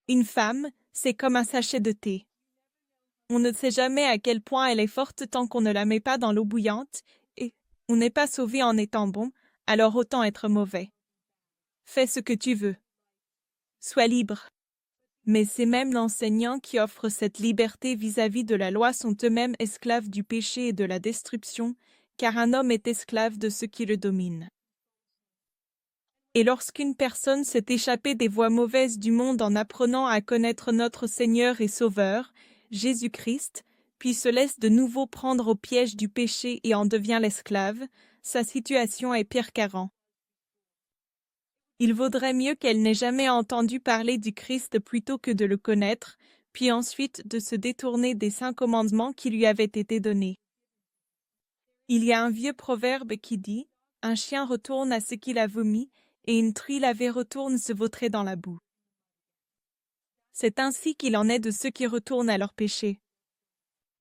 Une femme, c'est comme un sachet de thé. On ne sait jamais à quel point elle est forte tant qu'on ne la met pas dans l'eau bouillante, et on n'est pas sauvé en étant bon, alors autant être mauvais. Fais ce que tu veux. Sois libre. Mais ces mêmes enseignants qui offrent cette liberté vis-à-vis de la loi sont eux-mêmes esclaves du péché et de la destruction, car un homme est esclave de ceux qui le dominent. Et lorsqu'une personne s'est échappée des voies mauvaises du monde en apprenant à connaître notre Seigneur et Sauveur, Jésus-Christ, puis se laisse de nouveau prendre au piège du péché et en devient l'esclave, sa situation est pire qu'avant. Il vaudrait mieux qu'elle n'ait jamais entendu parler du Christ plutôt que de le connaître, puis ensuite de se détourner des 5 commandements qui lui avaient été donnés. Il y a un vieux proverbe qui dit « Un chien retourne à ce qu'il a vomi, et une truie lavée retourne se vautrer dans la boue. » C'est ainsi qu'il en est de ceux qui retournent à leur péché.